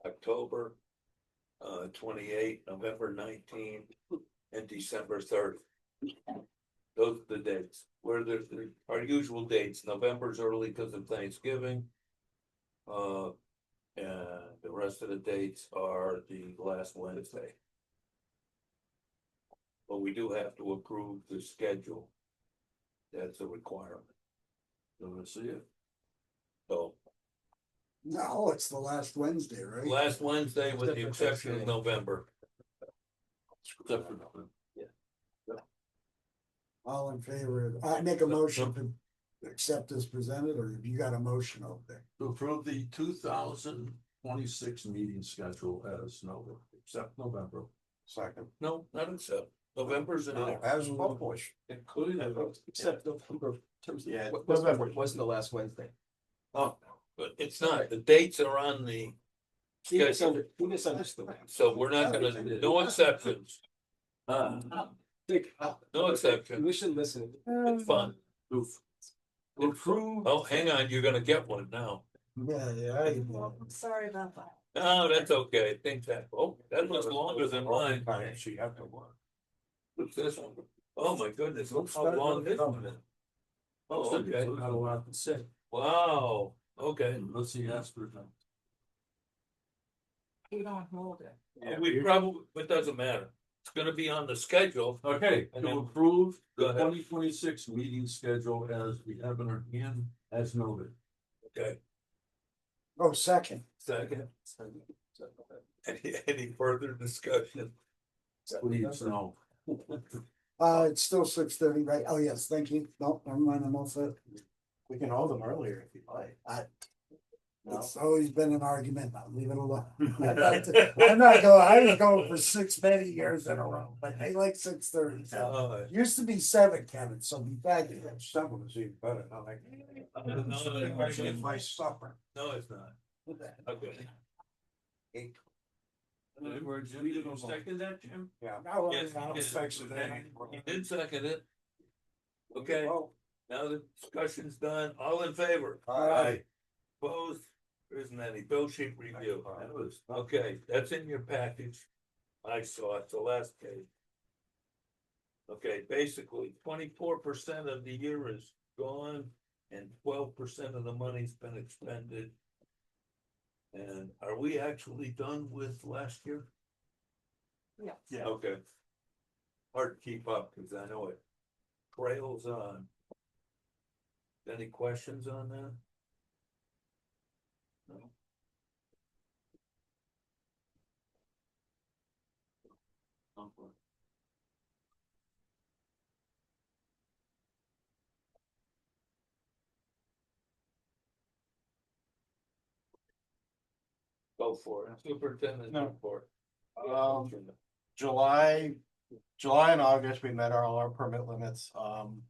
October 28, November 19, and December 30. Those are the dates, where there's our usual dates. November's early because of Thanksgiving. And the rest of the dates are the last Wednesday. But we do have to approve the schedule. That's a requirement. Don't see it. So No, it's the last Wednesday, right? last Wednesday with the exception of November. Different. All in favor, I make a motion to accept as presented, or have you got a motion over there? To approve the 2026 meeting schedule as noted, except November. Second. No, not except. November's in there. As published. Including Except November. Yeah, What- November wasn't the last Wednesday. Oh, but it's not. The dates are on the schedule. Who misunderstood? So we're not gonna, no exceptions. No exception. We should listen. It's fun. Approve. Oh, hang on, you're gonna get one now. Yeah. Sorry about that. No, that's okay. Think that, oh, that looks longer than mine. She have to work. What's this one? Oh, my goodness, look how long this one is. Oh, okay. Not a lot to say. Wow, okay. Let's see, ask for them. You don't hold it. We probably, it doesn't matter. It's gonna be on the schedule. Okay, And to then- approve Go the ahead. 2026 meeting schedule as we have in our hand as noted. Okay, Oh, second. second. Any further discussion? Please, no. It's still 6:30, right? Oh, yes, thank you. No, never mind, I'm all set. We can hold them earlier if you'd like. It's always been an argument, I'll leave it alone. I'm not going, I was going for 6 many years in a row, but I like 6:30. So. Used to be 7, Kevin, so be back here. 7 is even better. I like. No, My supper. no, it's not. Okay. In other words, you don't second that, Jim? Yeah. Yes, he did second it. Okay, now the discussion's done. All in favor? Aye. Opposed? There isn't any. Bill sheet review. Okay, that's in your package. I saw it, the last page. Okay, basically 24% of the year is gone and 12% of the money's been expended. And are we actually done with last year? Yeah. Yeah. Okay. Hard to keep up because I know it trails on. Any questions on that? No. Okay. Go for it, superintendent No. report. July and August, we met all our permit limits.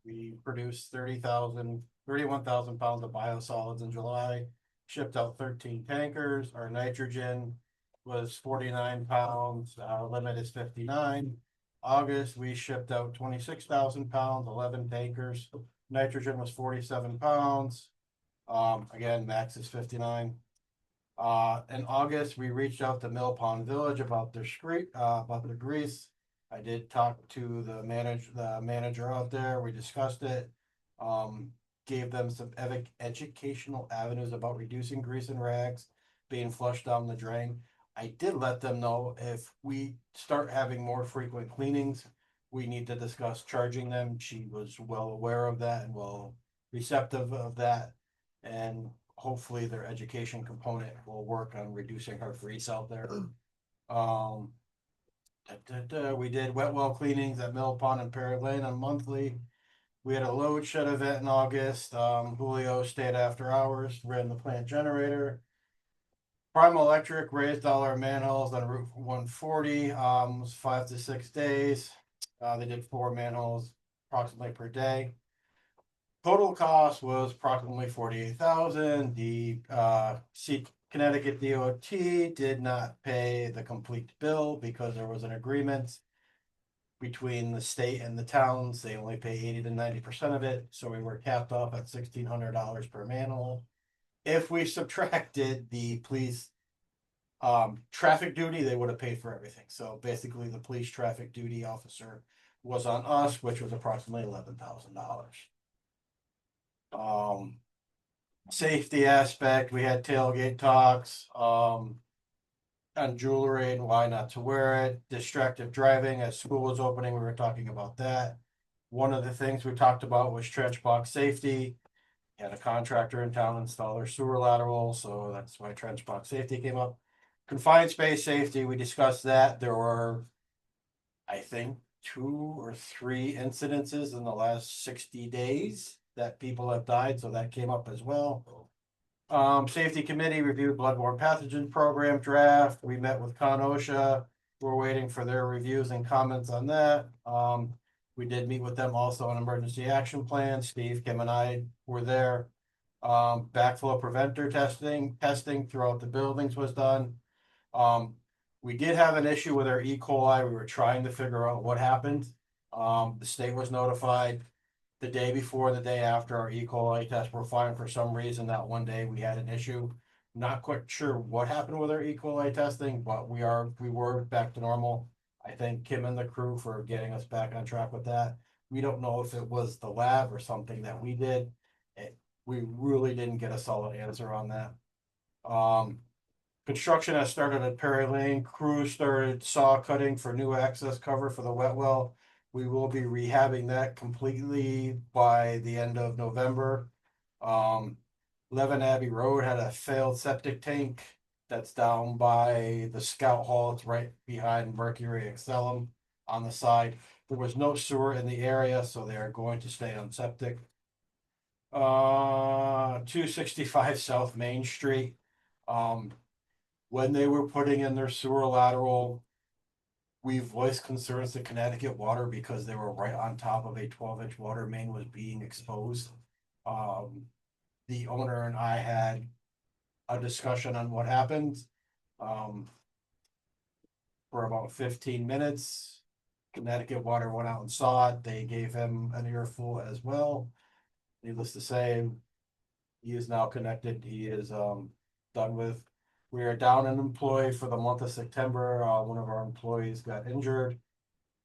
We produced 31,000 pounds of biosolids in July. Shipped out 13 tankers. Our nitrogen was 49 pounds. Our limit is 59. August, we shipped out 26,000 pounds, 11 tankers. Nitrogen was 47 pounds. Again, max is 59. In August, we reached out to Mill Pond Village about their about their grease. I did talk to the manager out there. We discussed it. Gave them some educational avenues about reducing grease and rags being flushed down the drain. I did let them know if we start having more frequent cleanings, we need to discuss charging them. She was well aware of that and well receptive of that. And hopefully their education component will work on reducing our grease out there. We did wet well cleanings at Mill Pond and Perry Lane on monthly. We had a load shed event in August. Julio stayed after hours, ran the plant generator. Prime Electric raised all our manholes on Route 140, was 5 to 6 days. They did 4 manholes. approximately per day. Total cost was approximately 48,000. The Connecticut DOT did not pay the complete bill because there was an agreement between the state and the towns. They only pay 80 to 90% of it, so we were capped off at $1,600 per manhole. If we subtracted the police traffic duty, they would have paid for everything. So basically, the police traffic duty officer was on us, which was approximately $11,000. Safety aspect, we had tailgate talks, on jewelry and why not to wear it. Distracted driving, as school was opening, we were talking about that. One of the things we talked about was trench box safety. Had a contractor in town install their sewer lateral, so that's why trench box safety came up. Confined space safety, we discussed that. There were, I think, 2 or 3 incidences in the last 60 days that people have died, so that came up as well. Safety committee reviewed bloodborne pathogen program draft. We met with Con OSHA. We're waiting for their reviews and comments on that. We did meet with them also on emergency action plan. Steve, Kim, and I were there. Backflow preventer testing throughout the buildings was done. We did have an issue with our E. coli. We were trying to figure out what happened. The state was notified the day before, the day after. Our E. coli tests were fine. For some reason, that one day we had an issue. Not quite sure what happened with our E. coli testing, but we were back to normal. I thank Kim and the crew for getting us back on track with that. We don't know if it was the lab or something that we did. We really didn't get a solid answer on that. Construction has started at Perry Lane. Crews started saw cutting for new access cover for the wet well. We will be rehabbing that completely by the end of November. Levin Abbey Road had a failed septic tank that's down by the Scout Hall. It's right behind Mercury Excellum on the side. There was no sewer in the area, so they are going to stay on septic. 265 South Main Street. When they were putting in their sewer lateral, we voiced concerns to Connecticut Water because they were right on top of a 12-inch water main was being exposed. The owner and I had a discussion on what happened for about 15 minutes. Connecticut Water went out and saw it. They gave him an earful as well. Needless to say, he is now connected. He is done with. We are down an employee for the month of September. One of our employees got injured.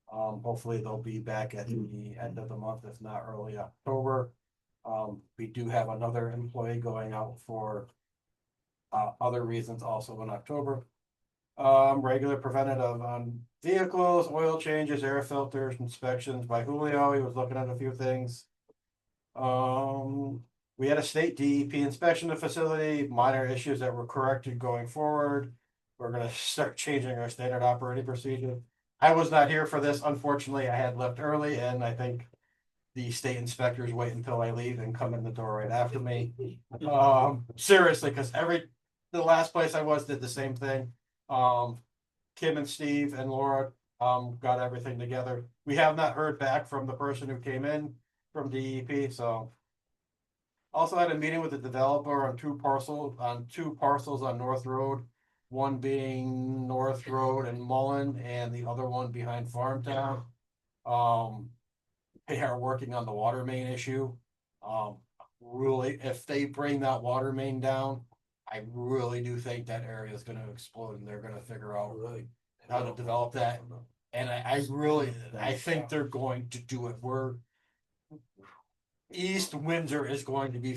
Hopefully they'll be back at the end of the month, if not early October. We do have another employee going out for other reasons also in October. Regular preventative on vehicles, oil changes, air filters, inspections by Julio. He was looking at a few things. We had a state DEP inspection of the facility, minor issues that were corrected going forward. We're gonna start changing our standard operating procedure. I was not here for this. Unfortunately, I had left early, and I think the state inspectors wait until I leave and come in the door right after me. Seriously, because the last place I was did the same thing. Kim and Steve and Laura got everything together. We have not heard back from the person who came in from DEP, so. Also had a meeting with the developer on two parcels on North Road. One being North Road and Mullen, and the other one behind Farmtown. They are working on the water main issue. Really, if they bring that water main down, I really do think that area is gonna explode, and they're gonna figure out how to develop that. And I think they're going to do it. East Windsor is going to be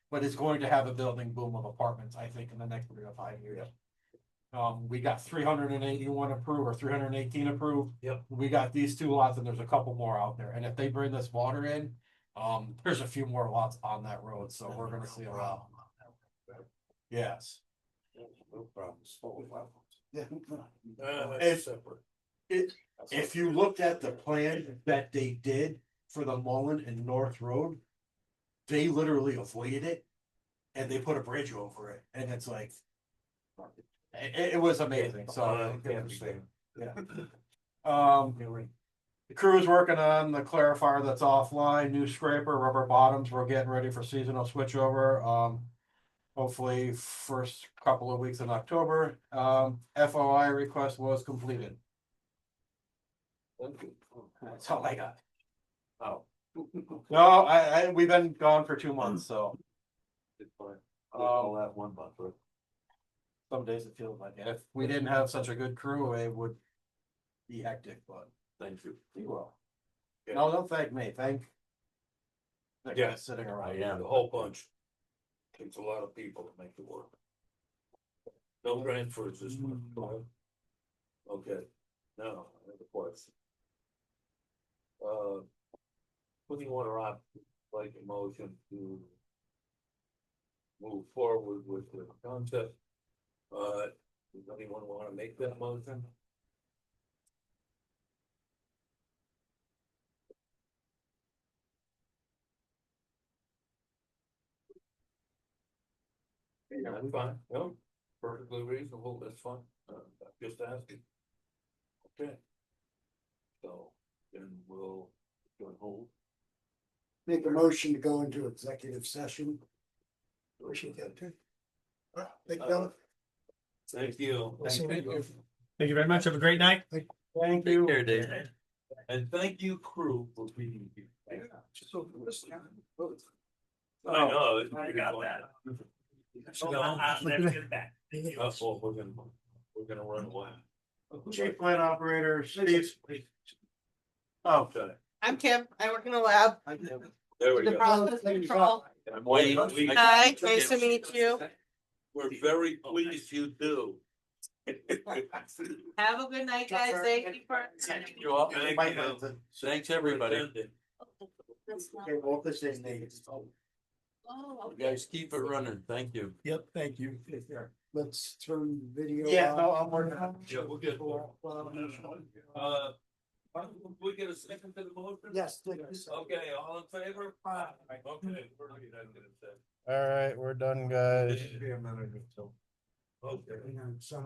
but is going to have a building boom of apartments, I think, in the next 3 to 5 years. We got 381 approved or 318 approved. Yep. We got these 2 lots, and there's a couple more out there. And if they bring this water in, there's a few more lots on that road, so we're gonna see a lot. Yes. No problem. Yeah. It's separate. If you looked at the plan that they did for the Mullen and North Road, they literally avoided it and they put a bridge over it, and it's like it was amazing. So Can't be. yeah. The crew is working on the clarifier that's offline, new scraper, rubber bottoms. We're getting ready for seasonal switchover. Hopefully first couple of weeks in October. FOI request was completed. Thank you. That's all I got. Oh. No, we've been gone for 2 months, so It's fine. All that 1 month, right? some days it feels like it. If we didn't have such a good crew, it would be hectic, but Thank you. you will. Yeah. No, don't thank me, thank the Yeah. guys sitting I around. am, the whole bunch. Takes a lot of people to make it work. No transfers this month, right? Okay, now, I have a question. What do you want to wrap, like a motion to move forward with the concept? Does anyone want to make that motion? Yeah, that's fine, no, perfectly reasonable, that's fine, just asking. Okay. So, then we'll go and hold. Make a motion to go into executive session. Appreciate that too. Thank you, Bill. Thank you. Thank you. Thank you very much. Have a great night. Thank you. Take care, Dave. And thank you, crew, for being here. Oh, I know. I got that. Well, we're gonna run away. Chief plant operator, Steve. Oh, Okay, I'm Kim. I work in the lab. there we The go. process control. I'm waiting. Hi, nice to meet you. We're very pleased you do. Have a good night, guys. Thank you for. You're welcome. Thank you. Thanks, everybody. Okay, both the same names. Oh, You guys keep it running. Thank you. Yep, thank you. Let's turn the video. Yeah, off. no, I'm working on it. Yeah, we'll get. We get a second to the motion? Yes. Okay, all in favor? Okay. All right, we're done, guys. Okay. Hang on, son.